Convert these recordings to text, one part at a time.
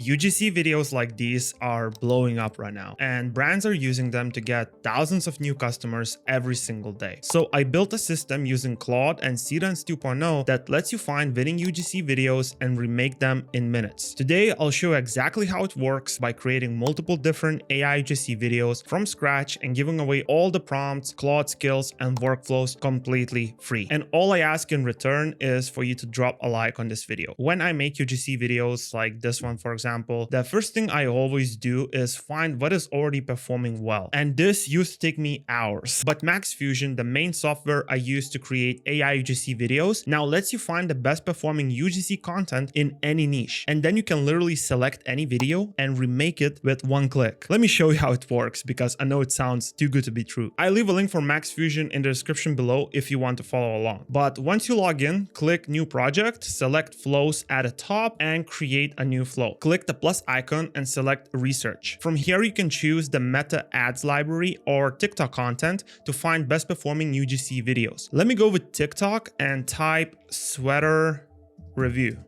UGC videos like these are blowing up right now, and brands are using them to get thousands of new customers every single day. So I built a system using Claude and Seedance 2.0 that lets you find winning UGC videos and remake them in minutes. Today, I'll show you exactly how it works by creating multiple different AI UGC videos from scratch and giving away all the prompts, Claude skills, and workflows completely free. And all I ask in return is for you to drop a like on this video. When I make UGC videos like this one, for example, the first thing I always do is find what is already performing well. And this used to take me hours. But Max Fusion, the main software I use to create AI UGC videos, now lets you find the best performing UGC content in any niche. And then you can literally select any video and remake it with one click. Let me show you how it works because I know it sounds too good to be true. I leave a link for Max Fusion in the description below if you want to follow along. But once you log in, click New Project, select Flows at the top and create a new flow. Click the plus icon and select Research. From here, you can choose the Meta Ads library or TikTok content to find best performing UGC videos. Let me go with TikTok and type sweater review.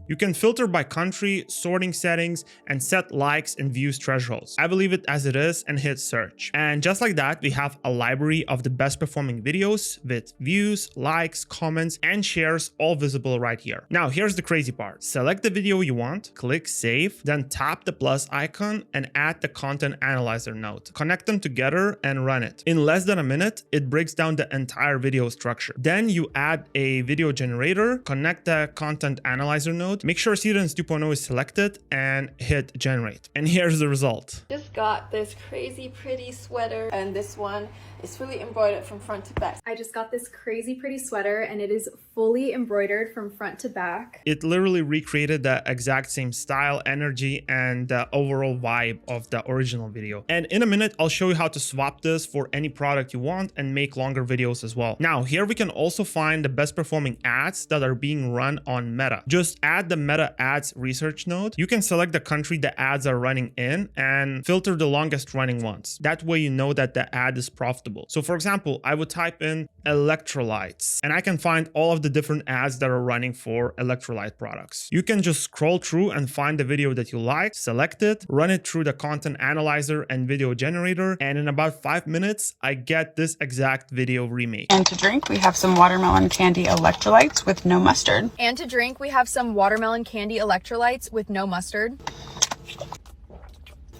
You can filter by country, sorting settings, and set likes and views thresholds. I will leave it as it is and hit search. And just like that, we have a library of the best performing videos with views, likes, comments, and shares all visible right here. Now, here's the crazy part. Select the video you want, click save, then tap the plus icon and add the content analyzer node. Connect them together and run it. In less than a minute, it breaks down the entire video structure. Then you add a video generator, connect the content analyzer node, make sure Seedance 2.0 is selected and hit generate. And here's the result. Just got this crazy pretty sweater, and this one is fully embroidered from front to back. I just got this crazy pretty sweater and it is fully embroidered from front to back. It literally recreated the exact same style, energy, and the overall vibe of the original video. And in a minute, I'll show you how to swap this for any product you want and make longer videos as well. Now, here we can also find the best performing ads that are being run on Meta. Just add the Meta Ads research node. You can select the country the ads are running in and filter the longest running ones. That way you know that the ad is profitable. So for example, I would type in electrolytes and I can find all of the different ads that are running for electrolyte products. You can just scroll through and find the video that you like, select it, run it through the content analyzer and video generator, and in about 5 minutes, I get this exact video remake. And to drink, we have some watermelon candy electrolytes with no mustard. And to drink, we have some watermelon candy electrolytes with no mustard.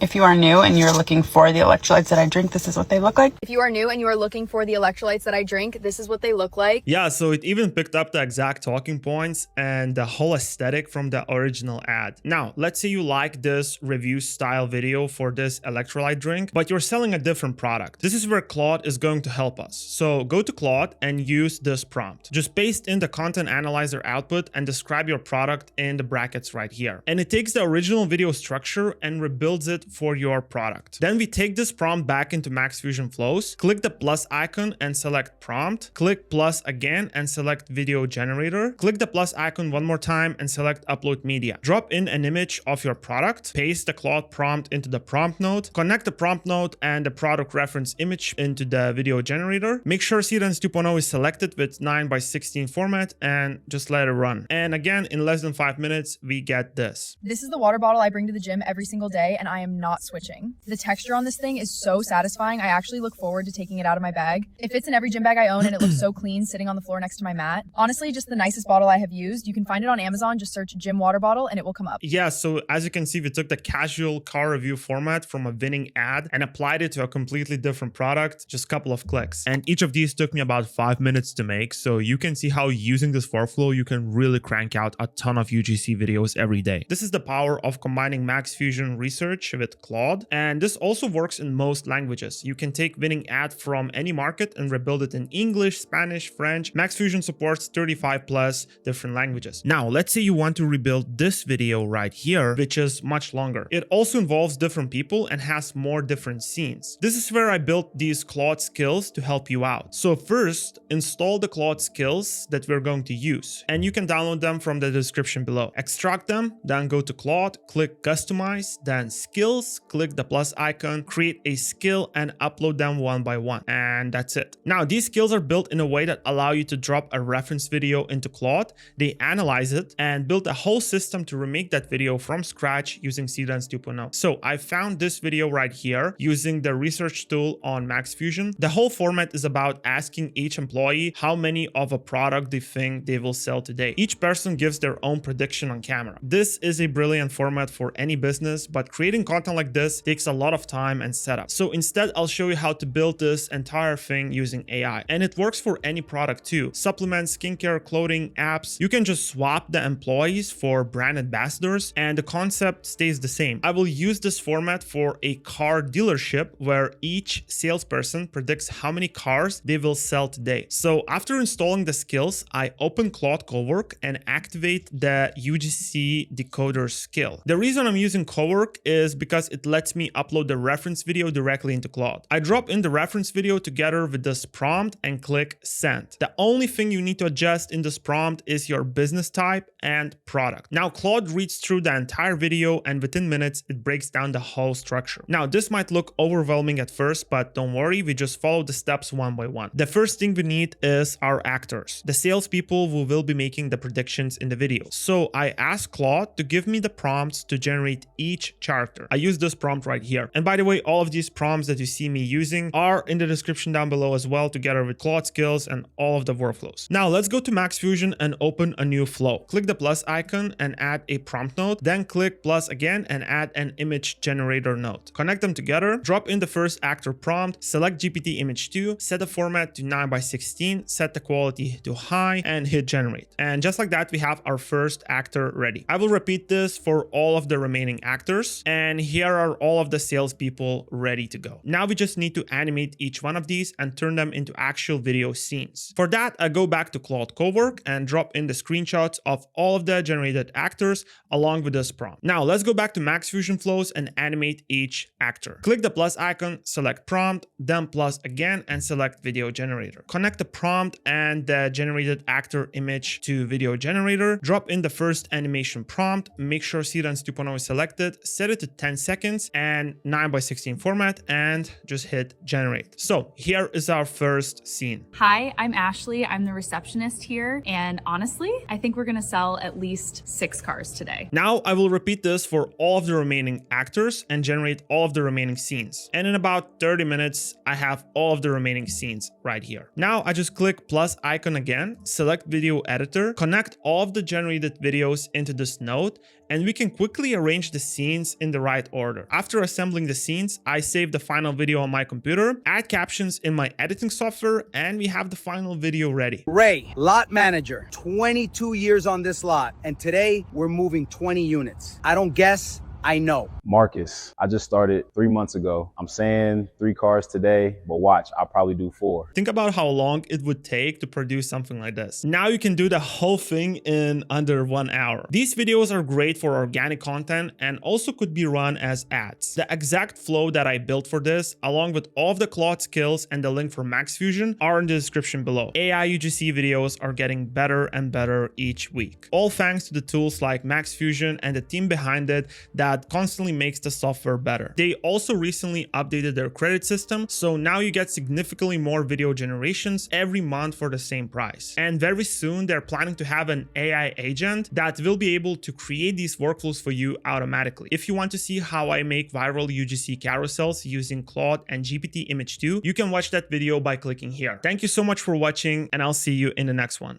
If you are new and you're looking for the electrolytes that I drink, this is what they look like. If you are new and you are looking for the electrolytes that I drink, this is what they look like. Yeah, so it even picked up the exact talking points and the whole aesthetic from the original ad. Now, let's say you like this review style video for this electrolyte drink, but you're selling a different product. This is where Claude is going to help us. So go to Claude and use this prompt. Just paste in the content analyzer output and describe your product in the brackets right here. And it takes the original video structure and rebuilds it for your product. Then we take this prompt back into Max Fusion Flows, click the plus icon and select prompt, click plus again and select video generator, click the plus icon one more time and select upload media. Drop in an image of your product, paste the Claude prompt into the prompt node, connect the prompt node and the product reference image into the video generator. Make sure Seedance 2.0 is selected with 9:16 format and just let it run. And again, in less than 5 minutes, we get this. This is the water bottle I bring to the gym every single day, and I am not switching. The texture on this thing is so satisfying. I actually look forward to taking it out of my bag. It fits in every gym bag I own and it looks so clean sitting on the floor next to my mat. Honestly, just the nicest bottle I have used. You can find it on Amazon. Just search gym water bottle and it will come up. Yeah, so as you can see, we took the casual car review format from a winning ad and applied it to a completely different product, just a couple of clicks. And each of these took me about 5 minutes to make. So you can see how using this workflow, you can really crank out a ton of UGC videos every day. This is the power of combining Max Fusion research with Claude. And this also works in most languages. You can take winning ad from any market and rebuild it in English, Spanish, French. Max Fusion supports 35 plus different languages. Now, let's say you want to rebuild this video right here, which is much longer. It also involves different people and has more different scenes. This is where I built these Claude skills to help you out. So first, install the Claude skills that we're going to use. And you can download them from the description below. Extract them, then go to Claude, click customize, then skills. skills, click the plus icon, create a skill and upload them one by one. And that's it. Now, these skills are built in a way that allow you to drop a reference video into Claude. They analyze it and build a whole system to remake that video from scratch using Seedance 2.0. So I found this video right here using the research tool on Max Fusion. The whole format is about asking each employee how many of a product they think they will sell today. Each person gives their own prediction on camera. This is a brilliant format for any business, but creating content like this takes a lot of time and setup. So instead, I'll show you how to build this entire thing using AI. And it works for any product too. Supplements, skincare, clothing, apps. You can just swap the employees for brand ambassadors and the concept stays the same. I will use this format for a car dealership where each salesperson predicts how many cars they will sell today. So after installing the skills, I open Claude Cowork and activate the UGC decoder skill. The reason I'm using Cowork is because it lets me upload the reference video directly into Claude. I drop in the reference video together with this prompt and click send. The only thing you need to adjust in this prompt is your business type and product. Now Claude reads through the entire video and within minutes it breaks down the whole structure. Now this might look overwhelming at first, but don't worry, we just follow the steps one by one. The first thing we need is our actors, the salespeople who will be making the predictions in the video. So I asked Claude to give me the prompts to generate each character. I use this prompt right here. And by the way, all of these prompts that you see me using are in the description down below as well, together with Claude skills and all of the workflows. Now let's go to Max Fusion and open a new flow. Click the plus icon and add a prompt node, then click plus again and add an image generator node. Connect them together, drop in the first actor prompt, select GPT image 2, set the format to 9:16, set the quality to high and hit generate. And just like that, we have our first actor ready. I will repeat this for all of the remaining actors. And here are all of the salespeople ready to go. Now we just need to animate each one of these and turn them into actual video scenes. For that, I go back to Claude Cowork and drop in the screenshots of all of the generated actors along with this prompt. Now let's go back to Max Fusion Flows and animate each actor. Click the plus icon, select prompt, then plus again and select video generator. Connect the prompt and the generated actor image to video generator. Drop in the first animation prompt, make sure Seedance 2.0 is selected, set it to 10 seconds and 9:16 format and just hit generate. So here is our first scene. Hi, I'm Ashley. I'm the receptionist here. And honestly, I think we're gonna sell at least 6 cars today. Now I will repeat this for all of the remaining actors and generate all of the remaining scenes. And in about 30 minutes, I have all of the remaining scenes right here. Now I just click plus icon again, select video editor, connect all of the generated videos into this node, and we can quickly arrange the scenes in the right order. After assembling the scenes, I save the final video on my computer, add captions in my editing software, and we have the final video ready. Ray, lot manager, 22 years on this lot, and today we're moving 20 units. I don't guess, I know. Marcus, I just started 3 months ago. I'm saying 3 cars today, but watch, I'll probably do 4. Think about how long it would take to produce something like this. Now you can do the whole thing in under 1 hour. These videos are great for organic content and also could be run as ads. The exact flow that I built for this, along with all of the Claude skills and the link for Max Fusion, are in the description below. AI UGC videos are getting better and better each week. All thanks to the tools like Max Fusion and the team behind it that constantly makes the software better. They also recently updated their credit system, so now you get significantly more video generations every month for the same price. And very soon they're planning to have an AI agent that will be able to create these workflows for you automatically. If you want to see how I make viral UGC carousels using Claude and GPT image 2, you can watch that video by clicking here. Thank you so much for watching and I'll see you in the next one.